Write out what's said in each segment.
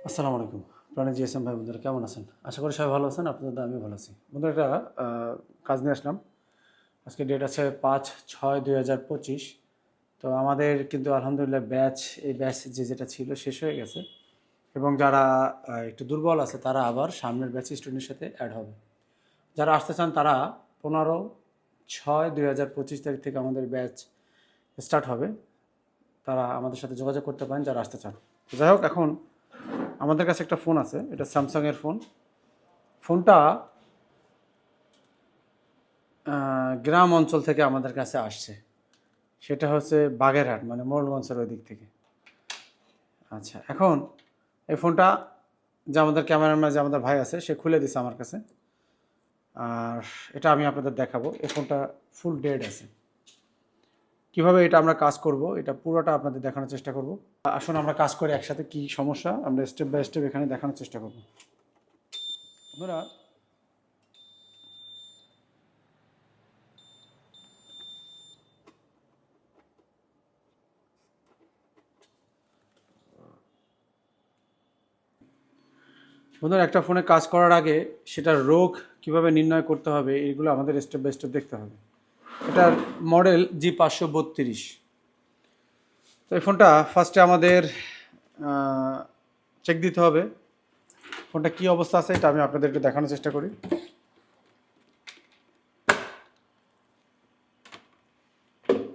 আসসালামু আলাইকুম প্রাণী জিএসএম ভাই বন্ধুরা কেমন আছেন? আশা করি সবাই ভালো আছেন। আপনাদের আমি ভালো আছি। বন্ধুরা একটা কাজ নিয়ে আসলাম। আজকে ডেট আছে 5/6/2025। তো আমাদের কিন্তু আলহামদুলিল্লাহ এই ব্যাচ যেটা ছিল শেষ হয়ে গেছে এবং যারা একটু দুর্বল আছে তারা আবার সামনের ব্যাচ স্টুডেন্টের সাথে অ্যাড হবে। যারা আসতে চান তারা 15/6/2025 তারিখ থেকে আমাদের ব্যাচ স্টার্ট হবে। তারা আমাদের সাথে যোগাযোগ করতে পারেন যারা আসতে চান। যাই হোক, এখন আমাদের কাছে একটা ফোন আছে, এটা স্যামসাংয়ের ফোন। ফোনটা গ্রাম অঞ্চল থেকে আমাদের কাছে আসছে। সেটা হচ্ছে বাগেরহাট, মানে মোড়লগঞ্জের ওই দিক থেকে। আচ্ছা, এখন এই ফোনটা যে আমাদের ক্যামেরাম্যান যে আমাদের ভাই আছে সে খুলে দিছে আমার কাছে। আর এটা আমি আপনাদের দেখাবো। এই ফোনটা ফুল ডেড আছে। কিভাবে এটা আমরা কাজ করব এটা পুরোটা আপনাদের দেখানোর চেষ্টা করব। আসুন আমরা কাজ করি একসাথে, কি সমস্যা আমরা স্টেপ বাই স্টেপ এখানে দেখানোর চেষ্টা করব। আমরা বন্ধুরা, একটা ফোনে কাজ করার আগে সেটার রোগ কিভাবে নির্ণয় করতে হবে এগুলো আমাদের স্টেপ বাই স্টেপ দেখতে হবে। এটার মডেল G532। তো এই ফোনটা ফার্স্টে আমাদের চেক দিতে হবে ফোনটা কী অবস্থা আছে। এটা আমি আপনাদেরকে দেখানোর চেষ্টা করি।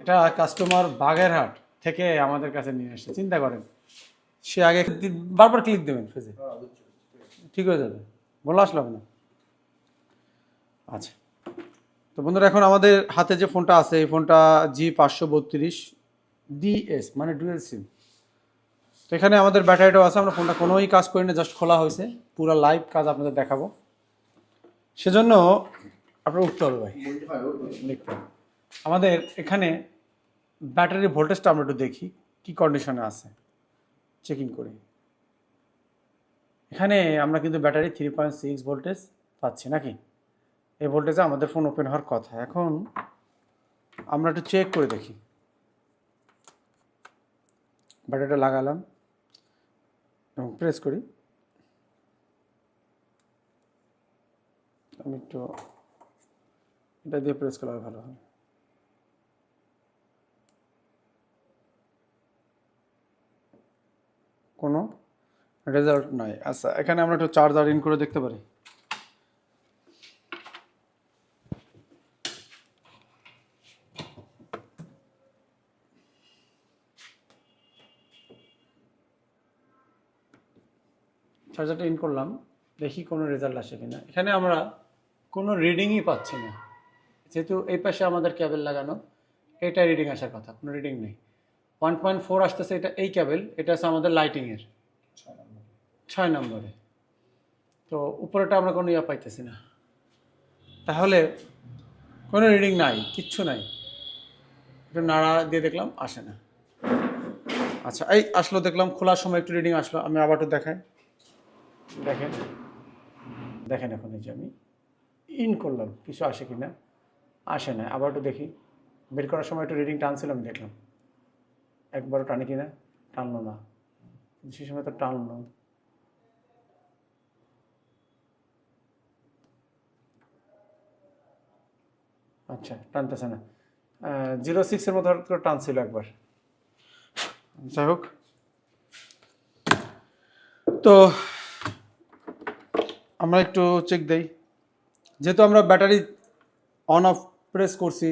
এটা কাস্টমার বাগেরহাট থেকে আমাদের কাছে নিয়ে আসছে। চিন্তা করেন, সে আগে বারবার ক্লিক দেবেন ফেজে, ঠিক হয়ে যাবে, বলে আসলাম না। আচ্ছা, তো বন্ধুরা এখন আমাদের হাতে যে ফোনটা আছে এই ফোনটা G532 DS, মানে ডুয়েল সিম। তো এখানে আমাদের ব্যাটারিটাও আছে। আমরা ফোনটা কোনোই কাজ করি না, জাস্ট খোলা হয়েছে। পুরো লাইভ কাজ আপনাদের দেখাবো, সেজন্য আপনার উঠতে হবে ভাই, দেখতে হবে। আমাদের এখানে ব্যাটারির ভোল্টেজটা আমরা একটু দেখি কি কন্ডিশনে আছে, চেকিং করি। এখানে আমরা কিন্তু ব্যাটারি 3.6 ভোল্টেজ পাচ্ছি নাকি? এই ভোল্টেজে আমাদের ফোন ওপেন হওয়ার কথা। এখন আমরা একটু চেক করে দেখি। ব্যাটারিটা লাগালাম এবং প্রেস করি। আমি একটু এটা দিয়ে প্রেস করলে ভালো হয়। কোনো রেজাল্ট নাই। আচ্ছা, এখানে আমরা একটু চার্জার ইন করে দেখতে পারি। চার্জারটা ইন করলাম, দেখি কোনো রেজাল্ট আসে কিনা। এখানে আমরা কোনো রিডিংই পাচ্ছি না, যেহেতু এই পাশে আমাদের ক্যাবেল লাগানো। এটা রিডিং আসার কথা, কোনো রিডিং নেই। 1.4 আসতেছে, এটা এই ক্যাবেল, এটা আছে আমাদের লাইটিংয়ের 6 নম্বরে। তো উপরেটা আমরা কোনো ইয়া পাইতেছি না, তাহলে কোনো রিডিং নাই, কিচ্ছু নাই। একটু নাড়া দিয়ে দেখলাম, আসে না। আচ্ছা, এই আসলো, দেখলাম খোলার সময় একটু রিডিং আসলো। আমি আবার একটু দেখাই, দেখেন দেখেন। এখন এই যে আমি ইন করলাম, কিছু আসে কি না, আসে না। আবার একটু দেখি, বের করার সময় একটু রিডিং টানছিলাম, দেখলাম একবারও টানে কিনা, টানলো না। সেই সময় তো টানলো। আচ্ছা, টানতেছে না। 0.6-এর মতো টানছিল একবার। যাই হোক, তো আমরা একটু চেক দেই। যেহেতু আমরা ব্যাটারি অন অফ প্রেস করছি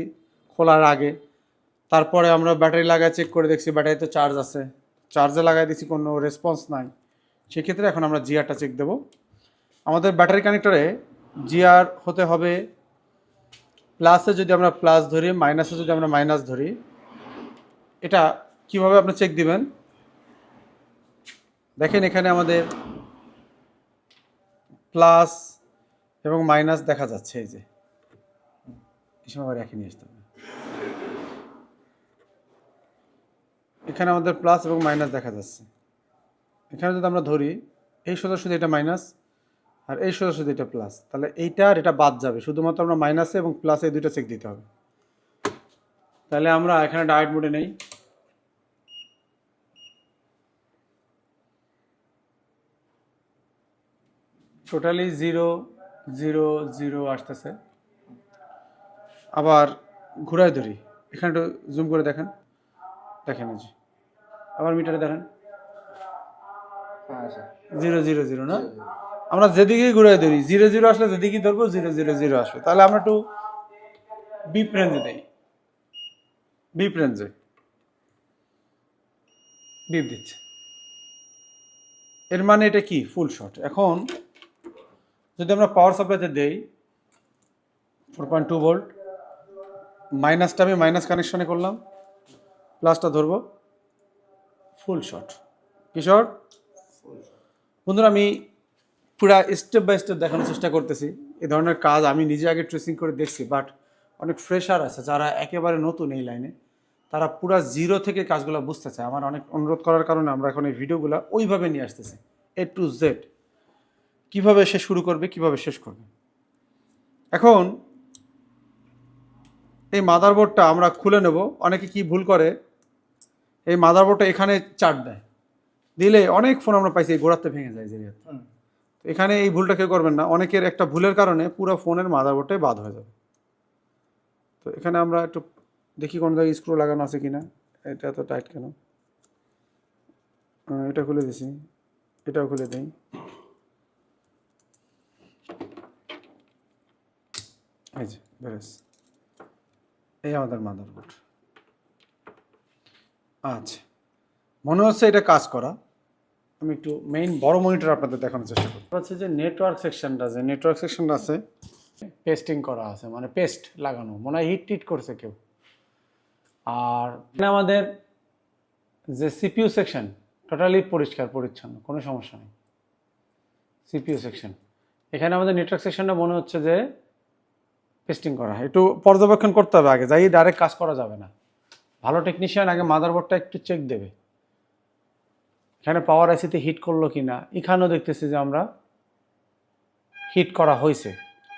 খোলার আগে, তারপরে আমরা ব্যাটারি লাগায় চেক করে দেখছি ব্যাটারিতে চার্জ আছে। চার্জে লাগাই দিচ্ছি, কোনো রেসপন্স নাই। সেক্ষেত্রে এখন আমরা জিআরটা চেক দেব। আমাদের ব্যাটারি কানেক্টরে জিআর হতে হবে প্লাসে যদি আমরা প্লাস ধরি, মাইনাসে যদি আমরা মাইনাস ধরি। এটা কিভাবে আপনি চেক দিবেন দেখেন, এখানে আমাদের প্লাস এবং মাইনাস দেখা যাচ্ছে। এই যে এই সময় আবার একই নিয়ে আসতে হবে। এখানে আমাদের প্লাস এবং মাইনাস দেখা যাচ্ছে। এখানে যদি আমরা ধরি এই সোজাসুজি এটা মাইনাস আর এই সোজাসুজি এটা প্লাস, তাহলে এইটা আর এটা বাদ যাবে। শুধুমাত্র আমরা মাইনাসে এবং প্লাসে এই দুইটা চেক দিতে হবে। তাহলে আমরা এখানে ডায়েট মোডে নেই। টোটালি 0 0 0 আসতেছে। আবার ঘুরায় ধরি, এখানে একটু জুম করে দেখেন, দেখেন এই যে আবার মিটারে দেখেন 0 0 0 না? আমরা যেদিকেই ঘুরাই ধরি 0 0 আসলে যেদিকেই ধরবো 0 0 0 আসবে। তাহলে আমরা একটু বিপ রেঞ্জে দেই, বিপ রেঞ্জে বিপ দিচ্ছে, এর মানে এটা কি ফুল শট। এখন যদি আমরা পাওয়ার সাপ্লাইতে দেই 4.2 ভোল্ট, মাইনাসটা আমি মাইনাস কানেকশনে করলাম, প্লাসটা ধরবো, ফুল শট। কি শট? বন্ধুরা আমি পুরা স্টেপ বাই স্টেপ দেখানোর চেষ্টা করতেছি। এই ধরনের কাজ আমি নিজে আগে ট্রেসিং করে দেখছি, বাট অনেক ফ্রেশার আছে যারা একেবারে নতুন এই লাইনে, তারা পুরা জিরো থেকে কাজগুলো বুঝতে চায়। আমার অনেক অনুরোধ করার কারণে আমরা এখন এই ভিডিওগুলো ওইভাবে নিয়ে আসতেছি, A to Z, কীভাবে সে শুরু করবে, কিভাবে শেষ করবে। এখন এই মাদারবোর্ডটা আমরা খুলে নেব। অনেকে কি ভুল করে, এই মাদারবোর্ডটা এখানে চার্ট দেয়, দিলে অনেক ফোন আমরা পাইছি গোড়াতে ভেঙে যায় যে। এখানে এই ভুলটা কেউ করবেন না, অনেকের একটা ভুলের কারণে পুরো ফোনের মাদারবোর্ডটাই বাদ হয়ে যাবে। তো এখানে আমরা একটু দেখি কোন জায়গায় স্ক্রু লাগানো আছে কিনা। এটা এত টাইট কেন? এটা খুলে দিছি, এটাও খুলে দিই। এই যে বেরেস, এই আমাদের মাদারবোর্ড। আচ্ছা, মনে হচ্ছে এটা কাজ করা। আমি একটু মেইন বড় মনিটর আপনাদের দেখানোর চেষ্টা করি। হচ্ছে যে নেটওয়ার্ক সেকশনটা, যে নেটওয়ার্ক সেকশনটা আছে পেস্টিং করা আছে, মানে পেস্ট লাগানো, মনে হয় হিট টিট করছে কেউ। আর আমাদের যে সিপিইউ সেকশন টোটালি পরিষ্কার পরিচ্ছন্ন, কোনো সমস্যা নেই। সিপিইউ সেকশন, এখানে আমাদের নেটওয়ার্ক সেকশনটা মনে হচ্ছে যে পেস্টিং করা, একটু পর্যবেক্ষণ করতে হবে আগে, যাই ডাইরেক্ট কাজ করা যাবে না। ভালো টেকনিশিয়ান আগে মাদারবোর্ডটা একটু চেক দেবে, এখানে পাওয়ার আইসিতে হিট করলো কি না। এখানেও দেখতেছি যে আমরা হিট করা হয়েছে,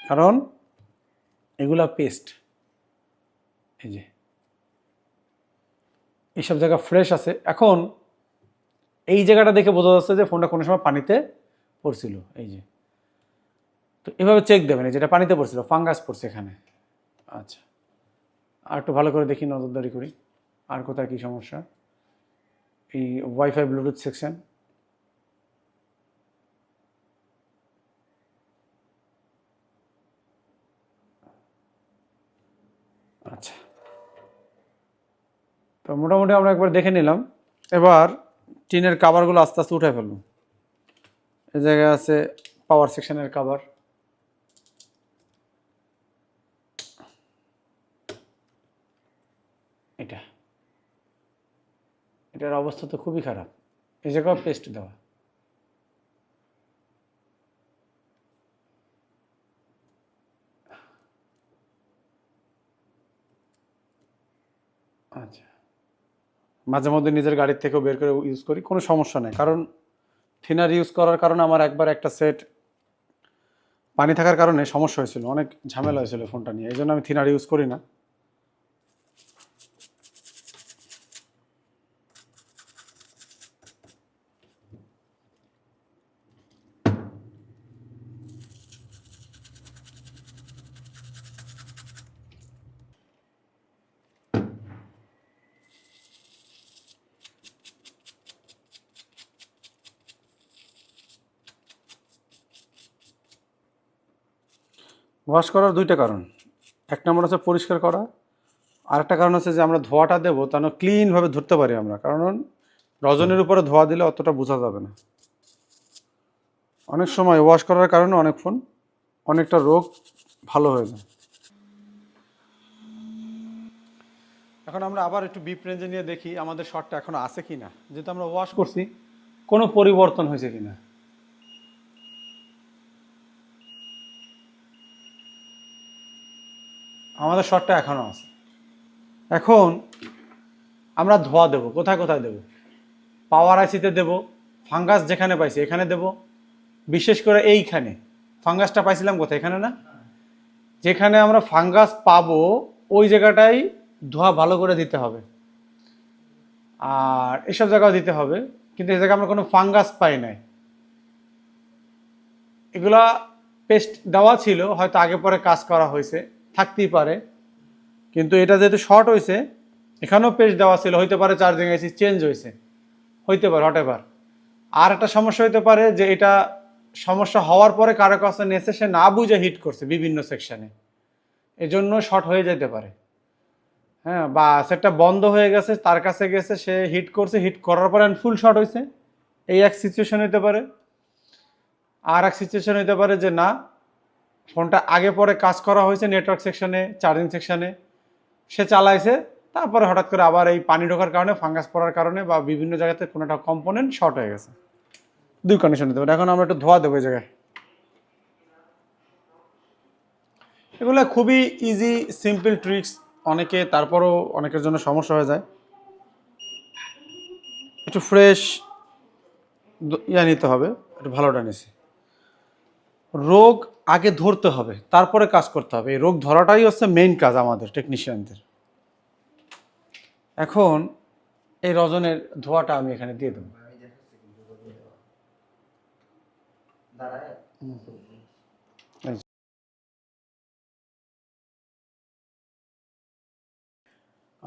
কারণ এগুলা পেস্ট, এই যে এইসব জায়গা ফ্রেশ আছে। এখন এই জায়গাটা দেখে বোঝা যাচ্ছে যে ফোনটা কোনো সময় পানিতে পড়ছিল, এই যে। তো এভাবে চেক দেবেন, যেটা পানিতে পড়ছিল, ফাঙ্গাস পড়ছে এখানে। আচ্ছা, আর একটু ভালো করে দেখি, নজরদারি করি আর কোথায় কী সমস্যা। এই ওয়াইফাই ব্লুটুথ সেকশন, আচ্ছা। তো মোটামুটি আমরা একবার দেখে নিলাম। এবার টিনের কাভারগুলো আস্তে আস্তে উঠে ফেললাম। এই জায়গায় আছে পাওয়ার সেকশনের কাভার, এটার অবস্থা তো খুবই খারাপ, এই জায়গায় পেস্ট দেওয়া। আচ্ছা, মাঝে মধ্যে নিজের গাড়ির থেকেও বের করে ইউজ করি, কোনো সমস্যা নেই। কারণ থিনার ইউজ করার কারণে আমার একবার একটা সেট পানি থাকার কারণে সমস্যা হয়েছিল, অনেক ঝামেলা হয়েছিল ফোনটা নিয়ে, এই জন্য আমি থিনার ইউজ করি না। ওয়াশ করার দুইটা কারণ, এক নম্বর হচ্ছে পরিষ্কার করা, আরেকটা কারণ হচ্ছে যে আমরা ধোয়াটা দেবো তা না ক্লিনভাবে ধরতে পারি আমরা, কারণ রজনের উপরে ধোয়া দিলে অতটা বোঝা যাবে না। অনেক সময় ওয়াশ করার কারণে অনেক ফোন অনেকটা রোগ ভালো হয়ে যায়। এখন আমরা আবার একটু বিপ রেঞ্জে নিয়ে দেখি আমাদের শটটা এখনো আছে কিনা, যেহেতু আমরা ওয়াশ করছি, কোনো পরিবর্তন হয়েছে কিনা। আমাদের শটটা এখনো আছে। এখন আমরা ধোয়া দেব, কোথায় কোথায় দেব? পাওয়ার আইসিতে দেব, ফাঙ্গাস যেখানে পাইছি এখানে দেব, বিশেষ করে এইখানে ফাঙ্গাসটা পাইছিলাম কোথায়, এখানে না? যেখানে আমরা ফাঙ্গাস পাবো ওই জায়গাটাই ধোয়া ভালো করে দিতে হবে, আর এসব জায়গাও দিতে হবে। কিন্তু এই জায়গায় আমরা কোনো ফাঙ্গাস পাই নাই, এগুলা পেস্ট দেওয়া ছিল, হয়তো আগে পরে কাজ করা হয়েছে, থাকতেই পারে। কিন্তু এটা যেহেতু শর্ট হয়েছে, এখানেও পেস্ট দেওয়া ছিল, হইতে পারে চার্জিং আইসি চেঞ্জ হয়েছে, হইতে পারে হটেভার। আর একটা সমস্যা হইতে পারে যে এটা সমস্যা হওয়ার পরে কারো কাছে নেসে সে না বুঝে হিট করছে বিভিন্ন সেকশনে, এজন্য শর্ট হয়ে যেতে পারে। হ্যাঁ, বা সেটটা বন্ধ হয়ে গেছে, তার কাছে গেছে, সে হিট করছে, হিট করার পরে ফুল শর্ট হয়েছে, এই এক সিচুয়েশন হইতে পারে। আর এক সিচুয়েশন হইতে পারে যে না, ফোনটা আগে পরে কাজ করা হয়েছে নেটওয়ার্ক সেকশনে, চার্জিং সেকশনে, সে চালাইছে, তারপরে হঠাৎ করে আবার এই পানি ঢোকার কারণে, ফাঙ্গাস পড়ার কারণে বা বিভিন্ন জায়গাতে কোনো একটা কম্পোনেন্ট শর্ট হয়ে গেছে। দুই কন্ডিশন হতে পারে। এখন আমরা একটু ধোয়া দেবো এই জায়গায়। এগুলো খুবই ইজি সিম্পল ট্রিক্স, অনেকে তারপরও অনেকের জন্য সমস্যা হয়ে যায়। একটু ফ্রেশ নিতে হবে, একটু ভালোটা নিছি। রোগ আগে ধরতে হবে, তারপরে কাজ করতে হবে। এই রোগ ধরাটাই হচ্ছে মেইন কাজ আমাদের টেকনিশিয়ানদের। এখন এই রজনের ধোয়াটা আমি এখানে দিয়ে দেবো।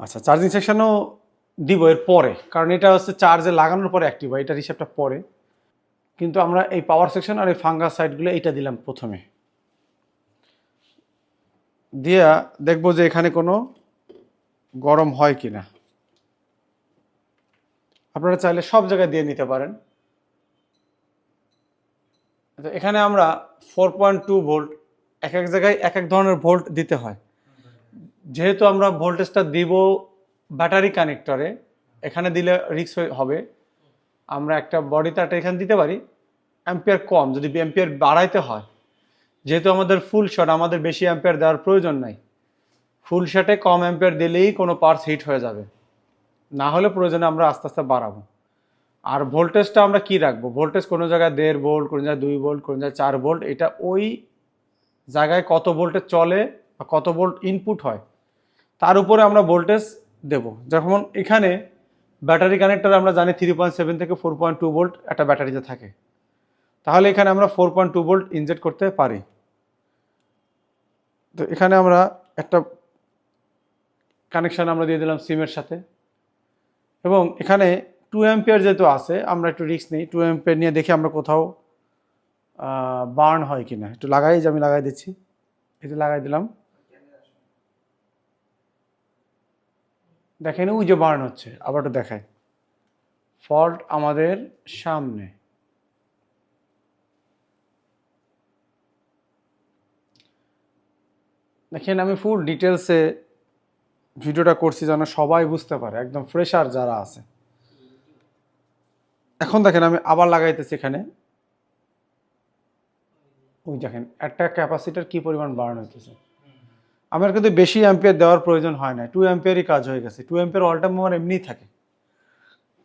আচ্ছা, চার্জিং সেকশনও দিব এর পরে, কারণ এটা হচ্ছে চার্জে লাগানোর পরে অ্যাক্টিভ হয়, এটার হিসাবটা পরে। কিন্তু আমরা এই পাওয়ার সেকশন আর এই ফাঙ্গাস সাইডগুলো এইটা দিলাম প্রথমে, দিয়া দেখবো যে এখানে কোনো গরম হয় কিনা। আপনারা চাইলে সব জায়গায় দিয়ে নিতে পারেন। এখানে আমরা 4.2 ভোল্ট, এক এক জায়গায় এক এক ধরনের ভোল্ট দিতে হয়। যেহেতু আমরা ভোল্টেজটা দিব ব্যাটারি কানেক্টরে, এখানে দিলে রিস্ক হবে। আমরা একটা বডি তারটা এখানে দিতে পারি, অ্যাম্পিয়ার কম, যদি অ্যাম্পিয়ার বাড়াইতে হয়। যেহেতু আমাদের ফুল শট, আমাদের বেশি অ্যাম্পিয়ার দেওয়ার প্রয়োজন নাই। ফুল শটে কম অ্যাম্পিয়ার দিলেই কোনো পার্টস হিট হয়ে যাবে, না হলে প্রয়োজনে আমরা আস্তে আস্তে বাড়াবো। আর ভোল্টেজটা আমরা কি রাখবো, ভোল্টেজ কোনো জায়গায় 1.5 ভোল্ট, কোনো জায়গায় 2 ভোল্ট, কোনো জায়গায় 4 ভোল্ট, এটা ওই জায়গায় কত ভোল্টে চলে বা কত ভোল্ট ইনপুট হয় তার উপরে আমরা ভোল্টেজ দেব। যেমন এখানে ব্যাটারি কানেক্টর আমরা জানি 3.7 থেকে 4.2 ভোল্ট একটা ব্যাটারিতে থাকে, তাহলে এখানে আমরা 4.2 ভোল্ট ইনজেক্ট করতে পারি। তো এখানে আমরা একটা কানেকশন আমরা দিয়ে দিলাম সিমের সাথে, এবং এখানে 2 অ্যাম্পিয়ার যেহেতু আছে, আমরা একটু রিস্ক নিই, 2 অ্যাম্পিয়ার নিয়ে দেখি আমরা কোথাও বার্ন হয় কিনা। একটু লাগাই, যে আমি লাগাই দিচ্ছি, একটু লাগাই দিলাম, দেখেন ওই যে বার্ন হচ্ছে। আবার একটু দেখায়, ফল্ট আমাদের সামনে। দেখেন আমি ফুল ডিটেলসে ভিডিওটা করছি যেন সবাই বুঝতে পারে, একদম ফ্রেশার যারা আছে। এখন দেখেন আমি আবার লাগাইতেছি এখানে, ওই দেখেন একটা ক্যাপাসিটার কি পরিমাণ বার্ন হইতেছে। আমার কিন্তু বেশি অ্যাম্পিয়ার দেওয়ার প্রয়োজন হয় না, 2 অ্যাম্পিয়ারই কাজ হয়ে গেছে। 2 অ্যাম্পিয়ার অল টাইম আমার এমনিই থাকে,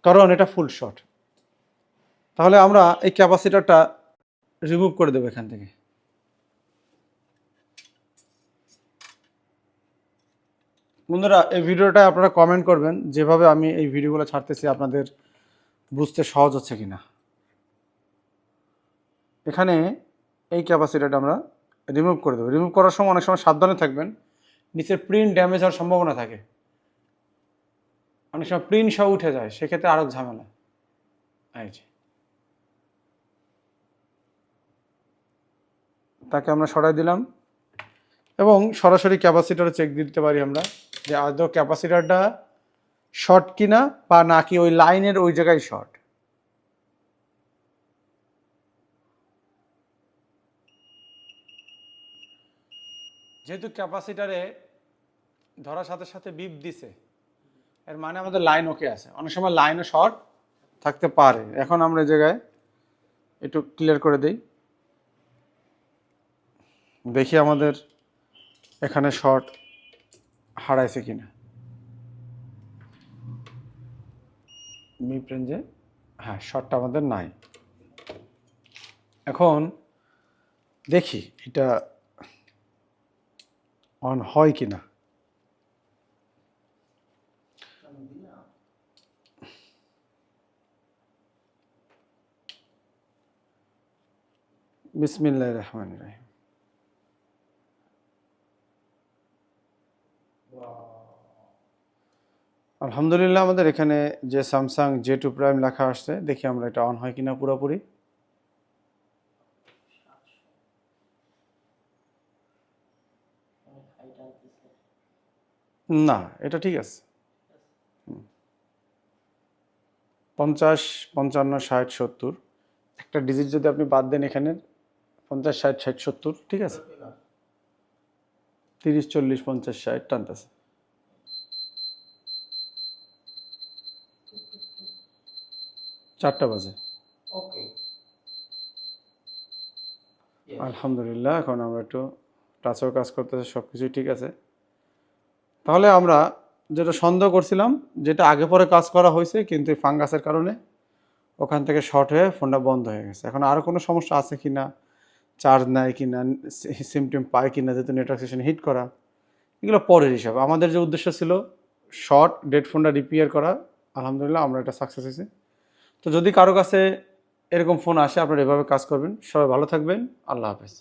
কারণ এটা ফুল শট। তাহলে আমরা এই ক্যাপাসিটারটা রিমুভ করে দেবো এখান থেকে। বন্ধুরা, এই ভিডিওটা আপনারা কমেন্ট করবেন, যেভাবে আমি এই ভিডিওগুলো ছাড়তেছি আপনাদের বুঝতে সহজ হচ্ছে কিনা। এখানে এই ক্যাপাসিটারটা আমরা রিমুভ করে দেবো। রিমুভ করার সময় অনেক সময় সাবধানে থাকবেন, নিচের প্রিন্ট ড্যামেজ হওয়ার সম্ভাবনা থাকে, অনেক সময় প্রিন্ট সহ উঠে যায়, সেক্ষেত্রে আরও ঝামেলা। এই যে তাকে আমরা সরাই দিলাম, এবং সরাসরি ক্যাপাসিটার চেক দিতে পারি আমরা যে আদৌ ক্যাপাসিটারটা শর্ট কিনা, বা নাকি ওই লাইনের ওই জায়গায় শর্ট। যেহেতু ক্যাপাসিটারে ধরার সাথে সাথে বিপ দিছে, এর মানে আমাদের লাইন ওকে আছে। অনেক সময় লাইনও শর্ট থাকতে পারে। এখন আমরা এই জায়গায় একটু ক্লিয়ার করে দিই, দেখি আমাদের এখানে শর্ট হারাইছে কিনা। মিড রেঞ্জে হ্যাঁ, শর্টটা আমাদের নাই। এখন দেখি এটা অন হয় কিনা। বিসমিল্লাহির রহমানির রহিম। আলহামদুলিল্লাহ, আমাদের এখানে যে স্যামসাং J2 প্রাইম লেখা আসছে, দেখি আমরা এটা অন হয় কিনা পুরোপুরি। না, এটা ঠিক আছে। 50, 55, 60, 70 একটা ডিজিট যদি আপনি বাদ দেন এখানে 50, 60, 60, 70 ঠিক আছে। 30, 40, 50, 60 টানতেছে। চারটা বাজে। আলহামদুলিল্লাহ, এখন আমরা একটু টাচও কাজ করতেছে, সব কিছুই ঠিক আছে। তাহলে আমরা যেটা সন্দেহ করছিলাম, যেটা আগে পরে কাজ করা হয়েছে কিন্তু ফাঙ্গাসের কারণে ওখান থেকে শর্ট হয়ে ফোনটা বন্ধ হয়ে গেছে। এখন আরও কোনো সমস্যা আছে কি না, চার্জ নেয় কি না, সিমটিম পায় কি না, যেহেতু নেটওয়ার্ক সেশন হিট করা, এগুলো পরের হিসাব। আমাদের যে উদ্দেশ্য ছিল শর্ট ডেড ফোনটা রিপেয়ার করা, আলহামদুলিল্লাহ আমরা এটা সাকসেস হয়েছি। তো যদি কারো কাছে এরকম ফোন আসে, আপনারা এভাবে কাজ করবেন। সবাই ভালো থাকবেন। আল্লাহ হাফেজ।